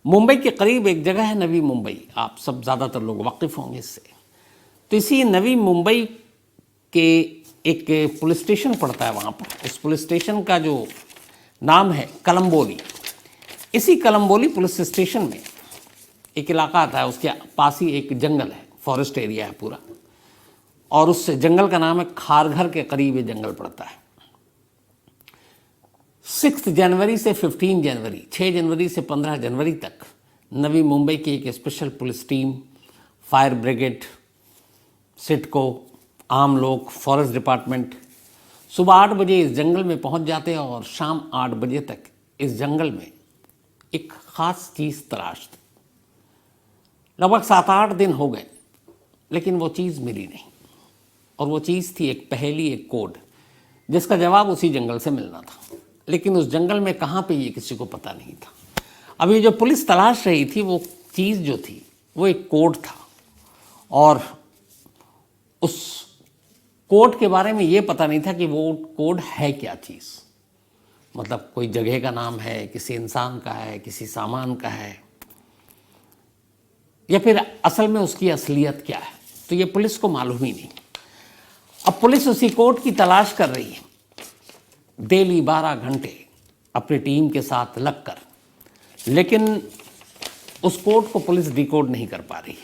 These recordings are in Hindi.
मुंबई के करीब एक जगह है नवी मुंबई, आप सब ज़्यादातर लोग वाकिफ़ होंगे इससे। तो इसी नवी मुंबई के एक पुलिस स्टेशन पड़ता है वहाँ पर। उस पुलिस स्टेशन का जो नाम है कलम्बोली। इसी कलम्बोली पुलिस स्टेशन में एक इलाका आता है, उसके पास ही एक जंगल है, फॉरेस्ट एरिया है पूरा, और उस जंगल का नाम है खारघर के करीब ये जंगल पड़ता है। 6 जनवरी से 15 जनवरी, 6 जनवरी से 15 जनवरी तक नवी मुंबई की एक special police team, fire brigade, CIDCO, आम लोग, फॉरेस्ट डिपार्टमेंट सुबह 8 बजे इस जंगल में पहुंच जाते हैं और शाम 8 बजे तक इस जंगल में एक ख़ास चीज़ तलाशते। लगभग 7-8 दिन हो गए, लेकिन वो चीज़ मिली नहीं। और वो चीज़ थी एक पहेली, एक कोड, जिसका जवाब उसी जंगल से मिलना था। लेकिन उस जंगल में कहाँ पे ये किसी को पता नहीं था। अब ये जो पुलिस तलाश रही थी, वो चीज़ जो थी वो एक कोड था, और उस कोड के बारे में ये पता नहीं था कि वो कोड है क्या चीज़। मतलब कोई जगह का नाम है, किसी इंसान का है, किसी सामान का है, या फिर असल में उसकी असलियत क्या है। तो ये पुलिस को मालूम ही नहीं। अब पुलिस उसी कोड की तलाश कर रही है, डेली 12 घंटे अपनी टीम के साथ लगकर, लेकिन उस कोड को पुलिस डिकोड नहीं कर पा रही।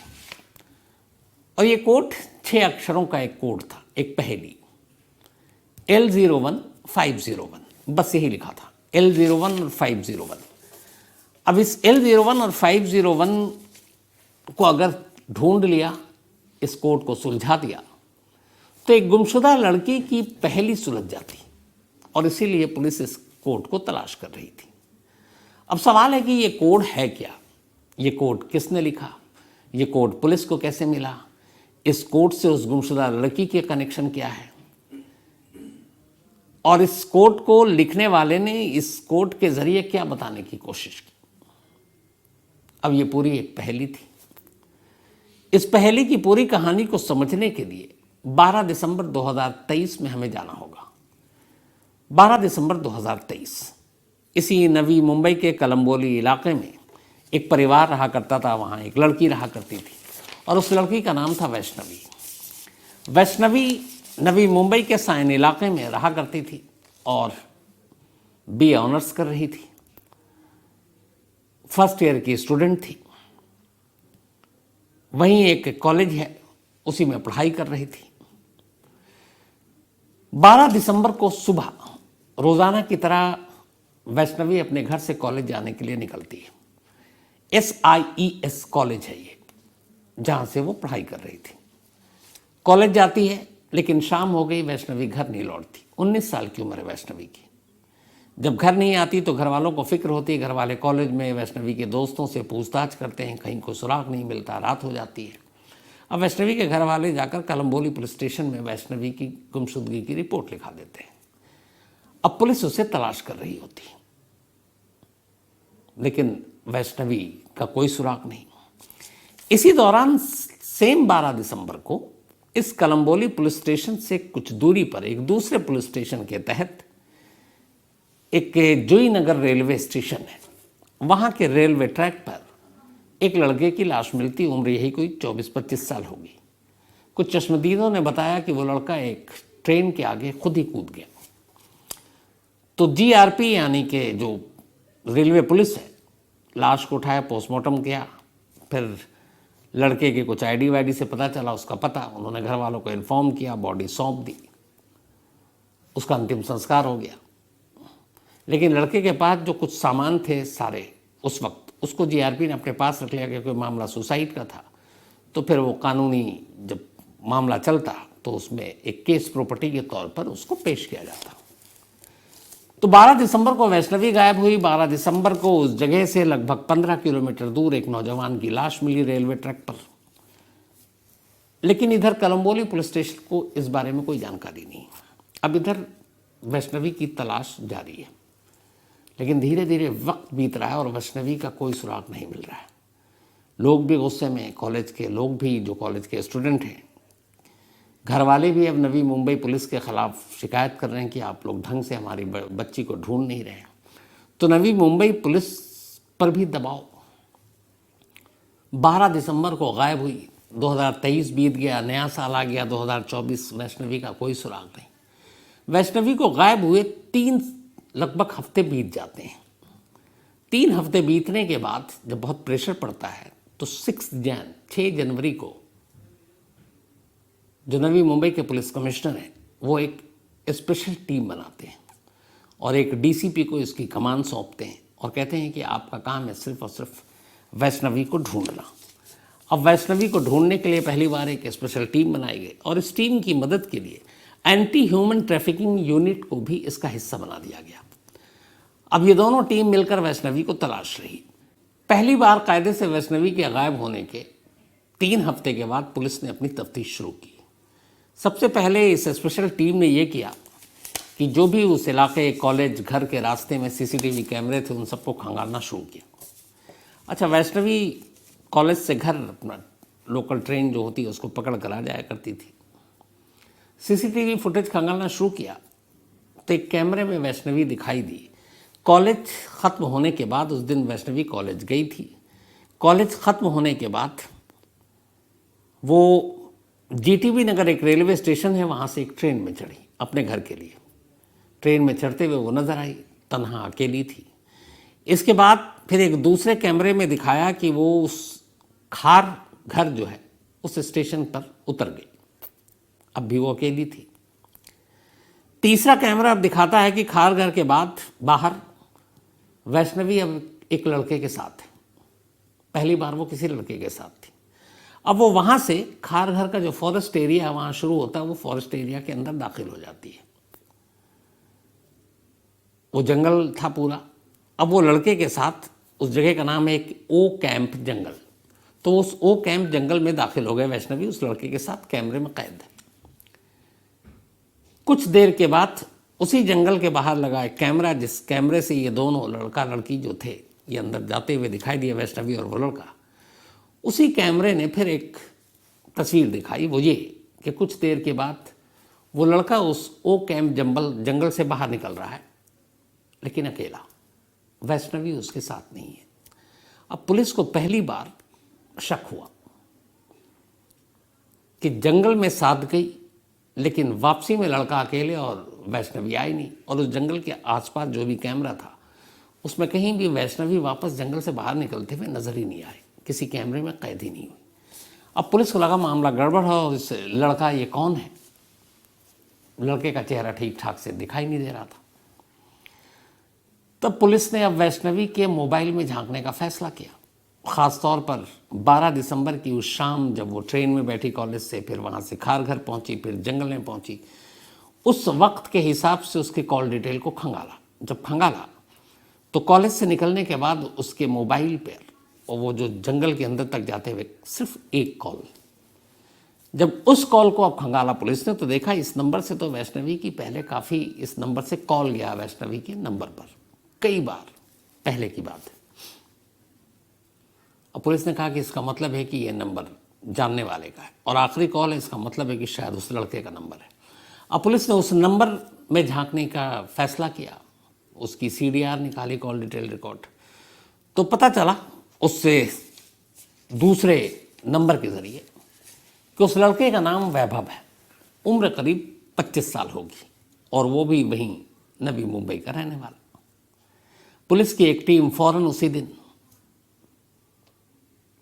और ये कोड 6 अक्षरों का एक कोड था, एक पहेली, L01 501, बस यही लिखा था, L01 और 501। अब इस L01 और 501 को अगर ढूंढ लिया, इस कोड को सुलझा दिया, तो एक गुमशुदा लड़की की पहेली सुलझ जाती। और इसीलिए पुलिस इस कोड को तलाश कर रही थी। अब सवाल है कि ये कोड है क्या, ये कोड किसने लिखा, ये कोड पुलिस को कैसे मिला, इस कोड से उस गुमशुदा लड़की के कनेक्शन क्या है, और इस कोड को लिखने वाले ने इस कोड के जरिए क्या बताने की कोशिश की। अब ये पूरी एक पहेली थी। इस पहेली की पूरी कहानी को समझने के लिए 12 दिसंबर 2023 में हमें जाना होगा। 12 दिसंबर 2023 इसी नवी मुंबई के कलम्बोली इलाके में एक परिवार रहा करता था। वहाँ एक लड़की रहा करती थी, और उस लड़की का नाम था वैष्णवी। वैष्णवी नवी मुंबई के साइन इलाके में रहा करती थी और BA ऑनर्स कर रही थी। फर्स्ट ईयर की स्टूडेंट थी। वहीं एक कॉलेज है, उसी में पढ़ाई कर रही थी। 12 दिसंबर को सुबह रोज़ाना की तरह वैष्णवी अपने घर से कॉलेज जाने के लिए निकलती है। SIES कॉलेज है ये, जहाँ से वो पढ़ाई कर रही थी। कॉलेज जाती है, लेकिन शाम हो गई, वैष्णवी घर नहीं लौटती। 19 साल की उम्र है वैष्णवी की। जब घर नहीं आती तो घर वालों को फिक्र होती है। घर वाले कॉलेज में वैष्णवी के दोस्तों से पूछताछ करते हैं, कहीं कोई सुराग नहीं मिलता। रात हो जाती है। अब वैष्णवी के घर वाले जाकर कलम्बोली पुलिस स्टेशन में वैष्णवी की गुमशुदगी की रिपोर्ट लिखा देते हैं। अब पुलिस उसे तलाश कर रही होती है, लेकिन वैष्णवी का कोई सुराग नहीं। इसी दौरान सेम 12 दिसंबर को इस कलम्बोली पुलिस स्टेशन से कुछ दूरी पर एक दूसरे पुलिस स्टेशन के तहत एक जोई नगर रेलवे स्टेशन है, वहाँ के रेलवे ट्रैक पर एक लड़के की लाश मिलती। उम्र यही कोई 24-25 साल होगी। कुछ चश्मदीदों ने बताया कि वो लड़का एक ट्रेन के आगे खुद ही कूद गया। तो GRP यानी कि जो रेलवे पुलिस है, लाश को उठाया, पोस्टमार्टम किया। फिर लड़के के कुछ ID वाईडी से पता चला उसका पता। उन्होंने घर वालों को इन्फॉर्म किया, बॉडी सौंप दी, उसका अंतिम संस्कार हो गया। लेकिन लड़के के पास जो कुछ सामान थे सारे, उस वक्त उसको GRP ने अपने पास रख लिया, क्योंकि मामला सुसाइड का था। तो फिर वो कानूनी जब मामला चलता तो उसमें एक केस प्रॉपर्टी के तौर पर उसको पेश किया जाता। तो 12 दिसंबर को वैष्णवी गायब हुई। 12 दिसंबर को उस जगह से लगभग 15 किलोमीटर दूर एक नौजवान की लाश मिली रेलवे ट्रैक पर। लेकिन इधर कलम्बोली पुलिस स्टेशन को इस बारे में कोई जानकारी नहीं। अब इधर वैष्णवी की तलाश जारी है, लेकिन धीरे धीरे वक्त बीत रहा है और वैष्णवी का कोई सुराग नहीं मिल रहा है। लोग भी गुस्से में, कॉलेज के लोग भी, जो कॉलेज के स्टूडेंट हैं, घर वाले भी अब नवी मुंबई पुलिस के ख़िलाफ़ शिकायत कर रहे हैं कि आप लोग ढंग से हमारी बच्ची को ढूंढ नहीं रहे हैं। तो नवी मुंबई पुलिस पर भी दबाव 12 दिसंबर को गायब हुई। 2023 बीत गया, नया साल आ गया 2024, वैष्णवी का कोई सुराग नहीं। वैष्णवी को गायब हुए 3 लगभग हफ्ते बीत जाते हैं। 3 हफ्ते बीतने के बाद जब बहुत प्रेशर पड़ता है तो 6 जनवरी को जो नवी मुंबई के पुलिस कमिश्नर हैं वो एक स्पेशल टीम बनाते हैं और एक डीसीपी को इसकी कमान सौंपते हैं और कहते हैं कि आपका काम है सिर्फ और सिर्फ वैष्णवी को ढूंढना। अब वैष्णवी को ढूंढने के लिए पहली बार एक स्पेशल टीम बनाई गई और इस टीम की मदद के लिए एंटी ह्यूमन ट्रैफिकिंग यूनिट को भी इसका हिस्सा बना दिया गया। अब ये दोनों टीम मिलकर वैष्णवी को तलाश रही। पहली बार कायदे से वैष्णवी के गायब होने के 3 हफ्ते के बाद पुलिस ने अपनी तफ्तीश शुरू की। सबसे पहले इस स्पेशल टीम ने यह किया कि जो भी उस इलाके, कॉलेज, घर के रास्ते में सीसीटीवी कैमरे थे उन सबको खंगालना शुरू किया। अच्छा, वैष्णवी कॉलेज से घर अपना लोकल ट्रेन जो होती है उसको पकड़ कर आ जाया करती थी। सीसीटीवी फुटेज खंगालना शुरू किया तो एक कैमरे में वैष्णवी दिखाई दी। कॉलेज ख़त्म होने के बाद, उस दिन वैष्णवी कॉलेज गई थी, कॉलेज ख़त्म होने के बाद वो जीटीबी नगर एक रेलवे स्टेशन है, वहाँ से एक ट्रेन में चढ़ी अपने घर के लिए। ट्रेन में चढ़ते हुए वो नज़र आई, तन्हा अकेली थी। इसके बाद फिर एक दूसरे कैमरे में दिखाया कि वो उस खार घर जो है उस स्टेशन पर उतर गई, अब भी वो अकेली थी। तीसरा कैमरा अब दिखाता है कि खार घर के बाद बाहर वैष्णवी अब एक लड़के के साथ है। पहली बार वो किसी लड़के के साथ थी। अब वो वहाँ से खार घर का जो फॉरेस्ट एरिया है वहाँ शुरू होता है, वो फॉरेस्ट एरिया के अंदर दाखिल हो जाती है। वो जंगल था पूरा। अब वो लड़के के साथ, उस जगह का नाम है एक ओ कैंप जंगल, तो उस ओ कैंप जंगल में दाखिल हो गए वैष्णवी उस लड़के के साथ, कैमरे में कैद है। कुछ देर के बाद उसी जंगल के बाहर लगा एक कैमरा, जिस कैमरे से ये दोनों लड़का लड़की जो थे ये अंदर जाते हुए दिखाई दिए, वैष्णवी और वो लड़का। उसी कैमरे ने फिर एक तस्वीर दिखाई, वो ये कि कुछ देर के बाद वो लड़का उस ओ कैंप जंगल से बाहर निकल रहा है, लेकिन अकेला। वैष्णवी उसके साथ नहीं है। अब पुलिस को पहली बार शक हुआ कि जंगल में साथ गई, लेकिन वापसी में लड़का अकेले और वैष्णवी आई नहीं। और उस जंगल के आसपास जो भी कैमरा था उसमें कहीं भी वैष्णवी वापस जंगल से बाहर निकलते हुए नजर ही नहीं आए, किसी कैमरे में कैद ही नहीं हुई। अब पुलिस को लगा मामला गड़बड़ है और इस लड़का ये कौन है। लड़के का चेहरा ठीक ठाक से दिखाई नहीं दे रहा था। तब पुलिस ने अब वैष्णवी के मोबाइल में झांकने का फैसला किया, ख़ासतौर पर 12 दिसंबर की उस शाम जब वो ट्रेन में बैठी कॉलेज से, फिर वहाँ से खार घर पहुँची, फिर जंगल में पहुँची। उस वक्त के हिसाब से उसके कॉल डिटेल को खंगाला। जब खंगाला तो कॉलेज से निकलने के बाद उसके मोबाइल पर, और वो जो जंगल के अंदर तक जाते हुए सिर्फ एक कॉल। जब उस कॉल को अब खंगाला पुलिस ने तो देखा इस नंबर से तो वैष्णवी की पहले काफ़ी इस नंबर से कॉल गया वैष्णवी के नंबर पर, कई बार पहले की बात है। अब पुलिस ने कहा कि इसका मतलब है कि ये नंबर जानने वाले का है और आखिरी कॉल है, इसका मतलब है कि शायद उस लड़के का नंबर है। अब पुलिस ने उस नंबर में झांकने का फैसला किया, उसकी CDR निकाली, कॉल डिटेल रिकॉर्ड, तो पता चला उससे दूसरे नंबर के ज़रिए कि उस लड़के का नाम वैभव है, उम्र करीब 25 साल होगी और वो भी वहीं नवी मुंबई का रहने वाला। पुलिस की एक टीम फौरन उसी दिन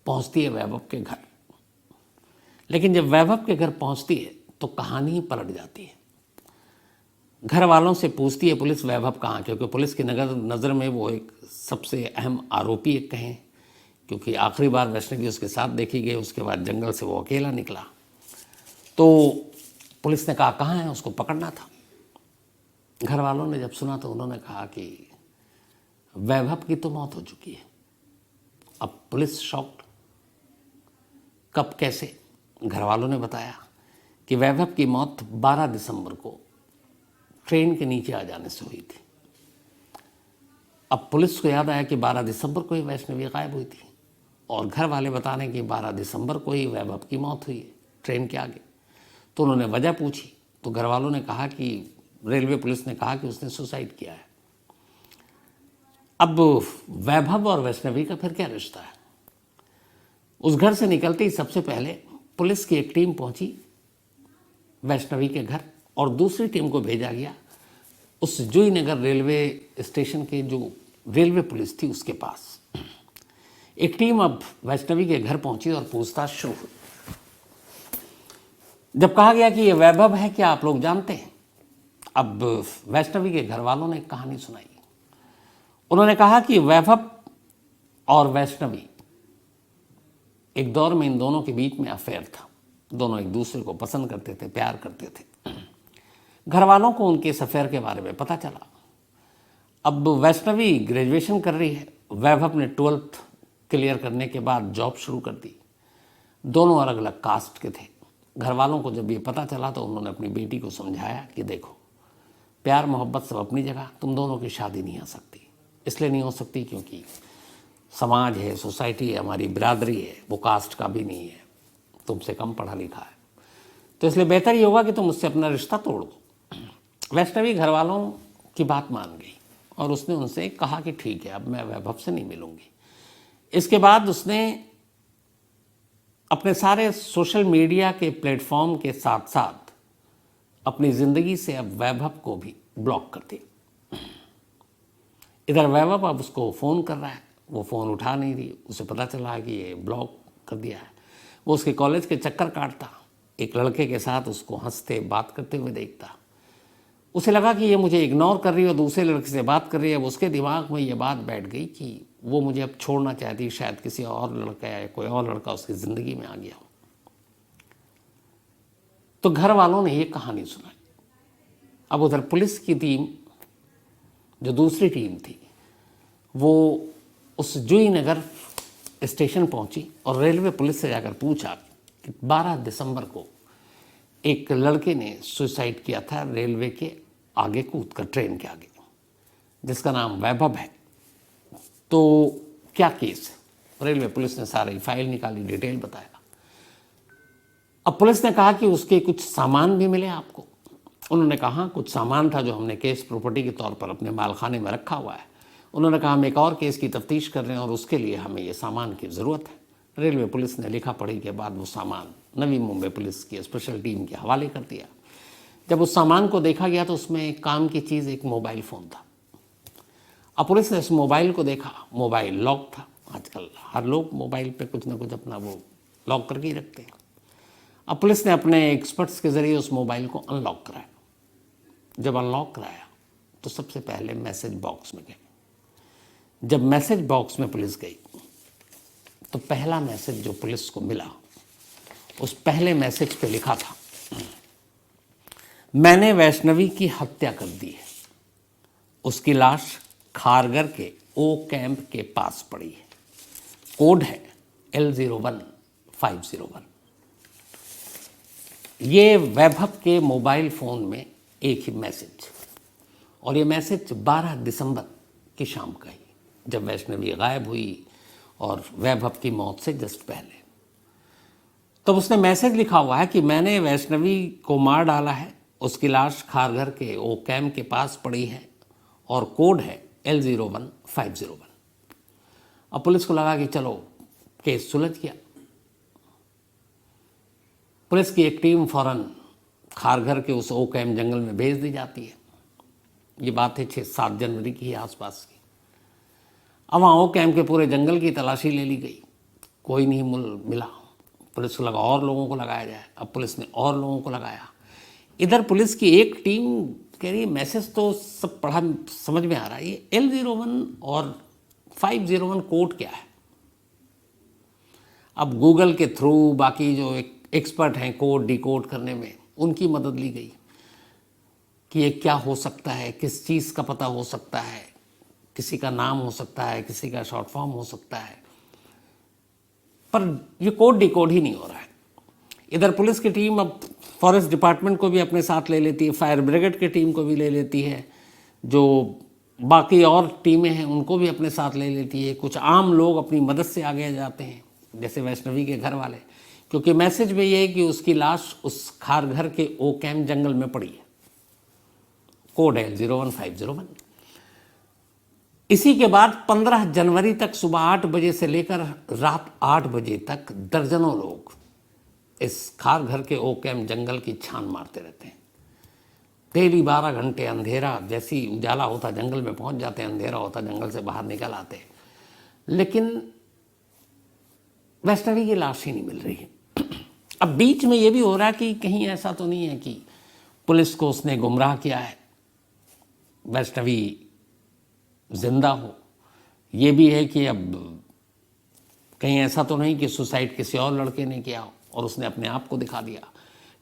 पहुंचती है वैभव के घर, लेकिन जब वैभव के घर पहुंचती है तो कहानी ही पलट जाती है। घर वालों से पूछती है पुलिस वैभव कहाँ, क्योंकि पुलिस की नज़र में वो एक सबसे अहम आरोपी एक कहें, क्योंकि आखिरी बार वैष्णवी उसके साथ देखी गई, उसके बाद जंगल से वो अकेला निकला। तो पुलिस ने कहा कहाँ है, उसको पकड़ना था। घर वालों ने जब सुना तो उन्होंने कहा कि वैभव की तो मौत हो चुकी है। अब पुलिस शॉक्ड, कब कैसे? घर वालों ने बताया कि वैभव की मौत 12 दिसंबर को ट्रेन के नीचे आ जाने से हुई थी। अब पुलिस को याद आया कि 12 दिसंबर को ही वैष्णवी गायब हुई थी और घर वाले बता रहे हैं कि 12 दिसंबर को ही वैभव की मौत हुई है ट्रेन के आगे। तो उन्होंने वजह पूछी तो घर वालों ने कहा कि रेलवे पुलिस ने कहा कि उसने सुसाइड किया है। अब वैभव और वैष्णवी का फिर क्या रिश्ता है? उस घर से निकलते ही सबसे पहले पुलिस की एक टीम पहुंची वैष्णवी के घर और दूसरी टीम को भेजा गया उस जूहीनगर रेलवे स्टेशन के जो रेलवे पुलिस थी उसके पास। एक टीम अब वैष्णवी के घर पहुंची और पूछताछ शुरू हुई। जब कहा गया कि ये वैभव है, क्या आप लोग जानते हैं? अब वैष्णवी के घर वालों ने कहानी सुनाई। उन्होंने कहा कि वैभव और वैष्णवी, एक दौर में इन दोनों के बीच में अफेयर था। दोनों एक दूसरे को पसंद करते थे, प्यार करते थे। घर वालों को उनके इस अफेयर के बारे में पता चला। अब वैष्णवी ग्रेजुएशन कर रही है, वैभव ने 12th क्लियर करने के बाद जॉब शुरू कर दी। दोनों अलग अलग कास्ट के थे। घर वालों को जब ये पता चला तो उन्होंने अपनी बेटी को समझाया कि देखो, प्यार मोहब्बत सब अपनी जगह, तुम दोनों की शादी नहीं हो सकती। इसलिए नहीं हो सकती क्योंकि समाज है, सोसाइटी है, हमारी बिरादरी है, वो कास्ट का भी नहीं है, तुमसे कम पढ़ा लिखा है, तो इसलिए बेहतर ये होगा कि तुम उससे अपना रिश्ता तोड़ दो। वैष्णवी घर वालों की बात मान गई और उसने उनसे कहा कि ठीक है, अब मैं वैभव से नहीं मिलूंगी। इसके बाद उसने अपने सारे सोशल मीडिया के प्लेटफॉर्म के साथ साथ अपनी ज़िंदगी से अब वैभव को भी ब्लॉक कर दिया। इधर वैभव अब उसको फ़ोन कर रहा है, वो फ़ोन उठा नहीं रही। उसे पता चला कि ये ब्लॉक कर दिया है। वो उसके कॉलेज के चक्कर काटता, एक लड़के के साथ उसको हंसते बात करते हुए देखता। उसे लगा कि ये मुझे इग्नोर कर रही है और दूसरे लड़के से बात कर रही है। अब उसके दिमाग में ये बात बैठ गई कि वो मुझे अब छोड़ना चाहती, शायद किसी और लड़का या कोई और लड़का उसकी ज़िंदगी में आ गया हो। तो घर वालों ने ये कहानी सुनाई। अब उधर पुलिस की टीम, जो दूसरी टीम थी, वो उस जूहीनगर स्टेशन पहुंची और रेलवे पुलिस से जाकर पूछा कि 12 दिसंबर को एक लड़के ने सुसाइड किया था रेलवे के आगे कूदकर, ट्रेन के आगे, जिसका नाम वैभव है। तो क्या केस है? रेलवे पुलिस ने सारी फाइल निकाली, डिटेल बताया। अब पुलिस ने कहा कि उसके कुछ सामान भी मिले आपको। उन्होंने कहा कुछ सामान था जो हमने केस प्रॉपर्टी के तौर पर अपने मालखाने में रखा हुआ है। उन्होंने कहा हम एक और केस की तफ्तीश कर रहे हैं और उसके लिए हमें ये सामान की ज़रूरत है। रेलवे पुलिस ने लिखा पढ़ी के बाद वो सामान नवी मुंबई पुलिस की स्पेशल टीम के हवाले कर दिया। जब उस सामान को देखा गया तो उसमें एक काम की चीज़, एक मोबाइल फ़ोन था। अब पुलिस ने इस मोबाइल को देखा, मोबाइल लॉक था। आजकल हर लोग मोबाइल पे कुछ ना कुछ अपना वो लॉक करके ही रखते हैं। अब पुलिस ने अपने एक्सपर्ट्स के ज़रिए उस मोबाइल को अनलॉक कराया। जब अनलॉक कराया तो सबसे पहले मैसेज बॉक्स में गए। जब मैसेज बॉक्स में पुलिस गई तो पहला मैसेज जो पुलिस को मिला, उस पहले मैसेज पे लिखा था, मैंने वैष्णवी की हत्या कर दी है। उसकी लाश खारघर के ओ कैंप के पास पड़ी है। कोड है L01501। ये वैभव के मोबाइल फ़ोन में एक ही मैसेज, और ये मैसेज 12 दिसंबर की शाम का ही, जब वैष्णवी गायब हुई और वैभव की मौत से जस्ट पहले। तब उसने मैसेज लिखा हुआ है कि मैंने वैष्णवी को मार डाला है, उसकी लाश खारघर के ओ कैंप के पास पड़ी है और कोड है L01501। अब पुलिस को लगा कि चलो केस सुलझ गया। पुलिस की एक टीम फौरन खारघर के उस ओ कैंप जंगल में भेज दी जाती है। ये बात है 6-7 जनवरी की आसपास की। अब वहाँ ओ कैंप के पूरे जंगल की तलाशी ले ली गई, कोई नहीं मिला। पुलिस को लगा और लोगों को लगाया जाए। अब पुलिस ने और लोगों को लगाया। इधर पुलिस की एक टीम कह रही है मैसेज तो सब पढ़ा समझ में आ रहा है, ये L01 और 501 कोड क्या है। अब गूगल के थ्रू बाकी जो एक्सपर्ट हैं कोड डिकोड करने में, उनकी मदद ली गई कि ये क्या हो सकता है, किस चीज़ का पता हो सकता है, किसी का नाम हो सकता है, किसी का शॉर्ट फॉर्म हो सकता है, पर ये कोड डिकोड ही नहीं हो रहा है। इधर पुलिस की टीम अब फॉरेस्ट डिपार्टमेंट को भी अपने साथ ले लेती है, फायर ब्रिगेड की टीम को भी ले लेती है, जो बाकी और टीमें हैं उनको भी अपने साथ ले लेती है। कुछ आम लोग अपनी मदद से आगे जाते हैं, जैसे वैष्णवी के घर वाले, क्योंकि मैसेज में ये है कि उसकी लाश उस खारघर के ओ कैंप जंगल में पड़ी है। कोड है L01501। इसी के बाद 15 जनवरी तक सुबह 8 बजे से लेकर रात 8 बजे तक दर्जनों लोग इस खार घर के ओ कैम्प जंगल की छान मारते रहते हैं। डेली 12 घंटे अंधेरा, जैसी उजाला होता जंगल में पहुंच जाते हैं, अंधेरा होता जंगल से बाहर निकल आते हैं, लेकिन वैष्णवी की लाश ही नहीं मिल रही है। अब बीच में ये भी हो रहा है कि कहीं ऐसा तो नहीं है कि पुलिस को उसने गुमराह किया है, वैष्णवी जिंदा हो। ये भी है कि अब कहीं ऐसा तो नहीं कि सुसाइड किसी और लड़के ने किया हो और उसने अपने आप को दिखा दिया।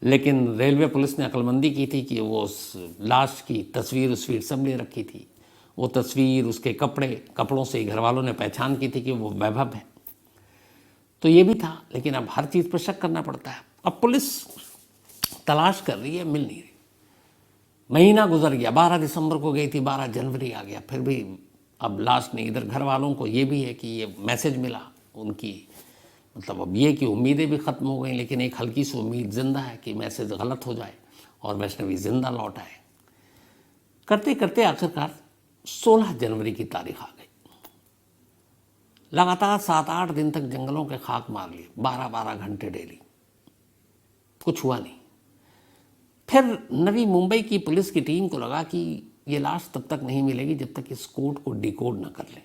लेकिन रेलवे पुलिस ने अक्लमंदी की थी कि वो उस लाश की तस्वीर सब ले रखी थी। वो तस्वीर, उसके कपड़ों से ही घर वालों ने पहचान की थी कि वो वैभव है। तो ये भी था, लेकिन अब हर चीज़ पर शक करना पड़ता है। अब पुलिस तलाश कर रही है, मिल नहीं रही। महीना गुजर गया, 12 दिसंबर को गई थी, 12 जनवरी आ गया, फिर भी अब लाश नहीं। इधर घर वालों को ये भी है कि ये मैसेज मिला उनकी, मतलब अब ये कि उम्मीदें भी ख़त्म हो गई, लेकिन एक हल्की सी उम्मीद जिंदा है कि मैसेज गलत हो जाए और वैष्णवी जिंदा लौट आए। करते करते आखिरकार 16 जनवरी की तारीख आ गई। लगातार 7-8 दिन तक जंगलों के खाक मार लिए, 12-12 घंटे डेली, कुछ हुआ नहीं। फिर नवी मुंबई की पुलिस की टीम को लगा कि ये लाश तब तक नहीं मिलेगी जब तक इस कोड को डिकोड न कर लें।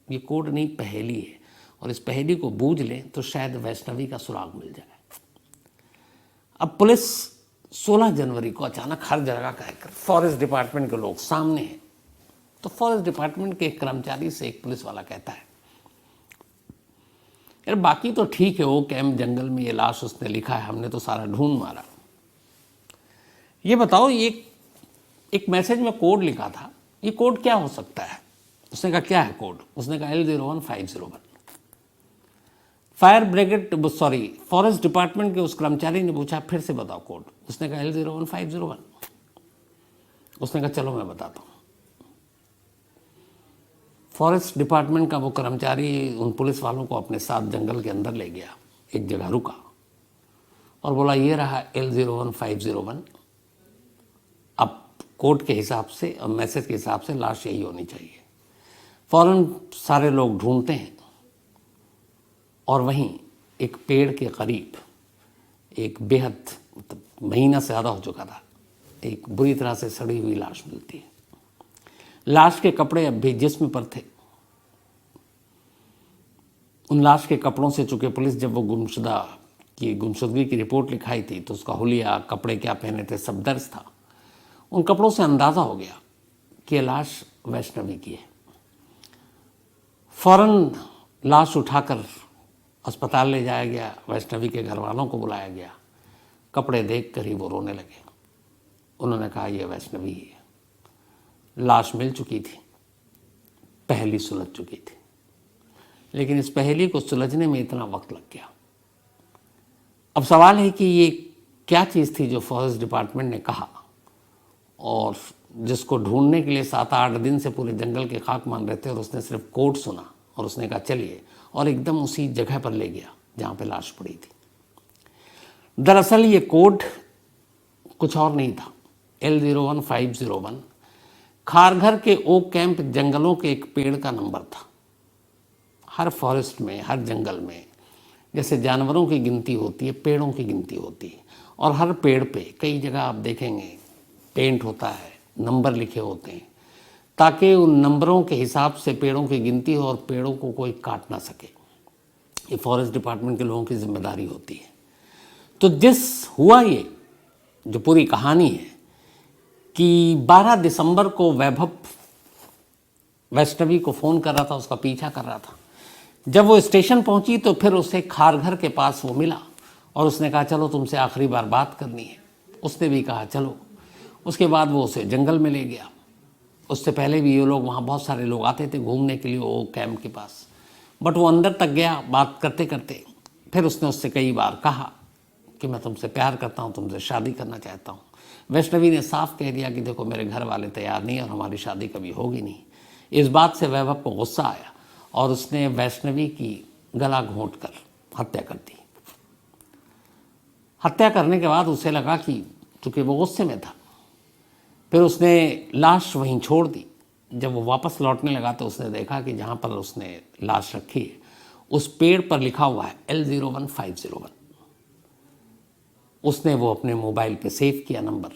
ये कोड नहीं, पहेली है, और इस पहेली को बूझ लें तो शायद वैष्णवी का सुराग मिल जाए। अब पुलिस 16 जनवरी को अचानक हर जगह कहकर फॉरेस्ट डिपार्टमेंट के लोग सामने हैं, तो फॉरेस्ट डिपार्टमेंट के एक कर्मचारी से एक पुलिस वाला कहता है, यार बाकी तो ठीक है, वो कैम्प जंगल में ये लाश उसने लिखा है, हमने तो सारा ढूंढ मारा, ये बताओ ये एक मैसेज में कोड लिखा था, ये कोड क्या हो सकता है? उसने कहा क्या है कोड? उसने कहा L01501। Fire brigade forest department के उस कर्मचारी ने पूछा फिर से बताओ कोड। उसने कहा L01501। उसने कहा चलो मैं बताता हूँ। फॉरेस्ट डिपार्टमेंट का वो कर्मचारी उन पुलिस वालों को अपने साथ जंगल के अंदर ले गया, एक जगह रुका और बोला ये रहा L01501। अब कोड के हिसाब से और मैसेज के हिसाब से लाश यही होनी चाहिए। फौरन सारे लोग ढूंढते हैं और वहीं एक पेड़ के करीब एक बेहद, मतलब महीना से ज़्यादा हो चुका था, एक बुरी तरह से सड़ी हुई लाश मिलती है। लाश के कपड़े अब भी जिस्म पर थे। उन लाश के कपड़ों से चूंकि पुलिस जब वो गुमशुदगी की रिपोर्ट लिखाई थी तो उसका हुलिया, कपड़े क्या पहने थे, सब दर्ज था। उन कपड़ों से अंदाज़ा हो गया कि लाश वैष्णवी की है। फौरन लाश उठाकर अस्पताल ले जाया गया, वैष्णवी के घर वालों को बुलाया गया। कपड़े देखकर ही वो रोने लगे। उन्होंने कहा ये वैष्णवी ही है। लाश मिल चुकी थी, पहेली सुलझ चुकी थी, लेकिन इस पहेली को सुलझने में इतना वक्त लग गया। अब सवाल है कि ये क्या चीज़ थी जो फॉरेस्ट डिपार्टमेंट ने कहा और जिसको ढूंढने के लिए 7-8 दिन से पूरे जंगल के खाक मान रहे थे, और उसने सिर्फ कोड सुना और उसने कहा चलिए, और एकदम उसी जगह पर ले गया जहाँ पे लाश पड़ी थी। दरअसल ये कोड कुछ और नहीं था। L01501 खारघर के ओक कैंप जंगलों के एक पेड़ का नंबर था। हर फॉरेस्ट में, हर जंगल में जैसे जानवरों की गिनती होती है, पेड़ों की गिनती होती है, और हर पेड़ पे कई जगह आप देखेंगे पेंट होता है, नंबर लिखे होते हैं, ताकि उन नंबरों के हिसाब से पेड़ों की गिनती हो और पेड़ों को कोई काट ना सके। ये फॉरेस्ट डिपार्टमेंट के लोगों की जिम्मेदारी होती है। तो हुआ ये जो पूरी कहानी है कि 12 दिसंबर को वैभव वैष्णवी को फ़ोन कर रहा था, उसका पीछा कर रहा था। जब वो स्टेशन पहुंची तो फिर उसे खारघर के पास वो मिला और उसने कहा चलो तुमसे आखिरी बार बात करनी है। उसने भी कहा चलो। उसके बाद वो उसे जंगल में ले गया। उससे पहले भी ये लोग, वहाँ बहुत सारे लोग आते थे घूमने के लिए वो कैंप के पास, बट वो अंदर तक गया बात करते करते। फिर उसने उससे कई बार कहा कि मैं तुमसे प्यार करता हूँ, तुमसे शादी करना चाहता हूँ। वैष्णवी ने साफ कह दिया कि देखो मेरे घर वाले तैयार नहीं और हमारी शादी कभी होगी नहीं। इस बात से वैभव को गुस्सा आया और उसने वैष्णवी की गला घोंट कर हत्या कर दी। हत्या करने के बाद उसे लगा कि चूँकि वो गुस्से में था, फिर उसने लाश वहीं छोड़ दी जब वो वापस लौटने लगा तो उसने देखा कि जहाँ पर उसने लाश रखी है उस पेड़ पर लिखा हुआ है L01501। उसने वो अपने मोबाइल पे सेव किया नंबर,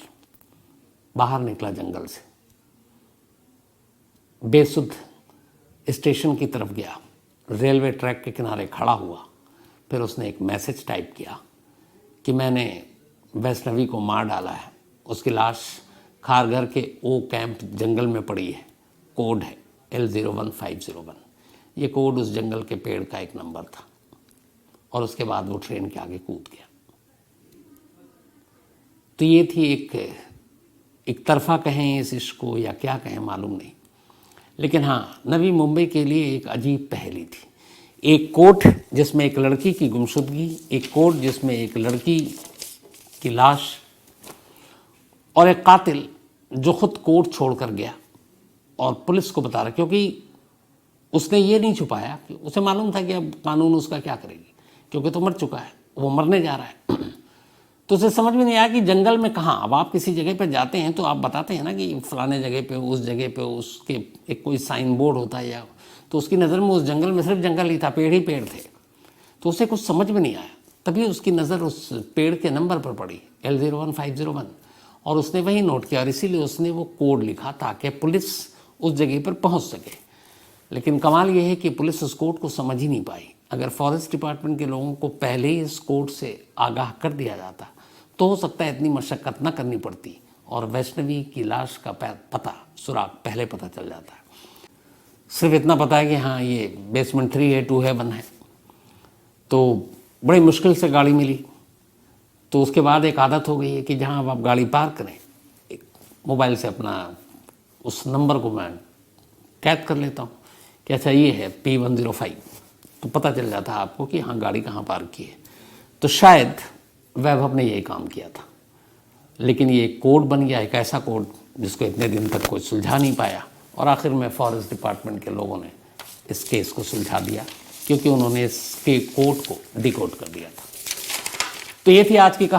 बाहर निकला जंगल से, बेसुध स्टेशन की तरफ गया, रेलवे ट्रैक के किनारे खड़ा हुआ। फिर उसने एक मैसेज टाइप किया कि मैंने वैष्णवी को मार डाला है, उसकी लाश खारघर के ओ कैंप जंगल में पड़ी है, कोड है L01501। ये कोड उस जंगल के पेड़ का एक नंबर था। और उसके बाद वो ट्रेन के आगे कूद गया। तो ये थी एक तरफा कहें इस इश्क को या क्या कहें मालूम नहीं, लेकिन हाँ, नवी मुंबई के लिए एक अजीब पहेली थी। एक कोर्ट जिसमें एक लड़की की गुमशुदगी, एक कोर्ट जिसमें एक लड़की की लाश, और एक कातिल जो खुद कोर्ट छोड़कर गया और पुलिस को बता रहा, क्योंकि उसने ये नहीं छुपाया कि उसे मालूम था कि अब कानून उसका क्या करेगी, क्योंकि तो मर चुका है, वो मरने जा रहा है। तो उसे समझ में नहीं आया कि जंगल में कहाँ। अब आप किसी जगह पर जाते हैं तो आप बताते हैं ना कि फलाने जगह पे, उस जगह पे उसके एक कोई साइन बोर्ड होता है, या तो उसकी नज़र में उस जंगल में सिर्फ जंगल ही था, पेड़ ही पेड़ थे। तो उसे कुछ समझ में नहीं आया। तभी उसकी नज़र उस पेड़ के नंबर पर पड़ी, L01501, और उसने वही नोट किया और इसीलिए उसने वो कोड लिखा ताकि पुलिस उस जगह पर पहुँच सके। लेकिन कमाल ये है कि पुलिस उस कोड को समझ ही नहीं पाई। अगर फॉरेस्ट डिपार्टमेंट के लोगों को पहले ही इस कोड से आगाह कर दिया जाता तो हो सकता है इतनी मशक्क़त न करनी पड़ती और वैष्णवी की लाश का पता, सुराग पहले पता चल जाता है। सिर्फ इतना पता है कि हाँ, ये बेसमेंट 3 है, 2 है, 1 है। तो बड़ी मुश्किल से गाड़ी मिली। तो उसके बाद एक आदत हो गई है कि जहाँ अब आप गाड़ी पार्क करें, एक मोबाइल से अपना उस नंबर को मैं कैद कर लेता हूँ कि अच्छा ये है P105, तो पता चल जाता है आपको कि हाँ, गाड़ी कहाँ पार्क की है। तो शायद वैभव ने यही काम किया था, लेकिन ये कोड बन गया, एक ऐसा कोड जिसको इतने दिन तक कोई सुलझा नहीं पाया। और आखिर में फॉरेस्ट डिपार्टमेंट के लोगों ने इस केस को सुलझा दिया, क्योंकि उन्होंने इसके कोड को डिकोड कर दिया था। तो ये थी आज की कहानी।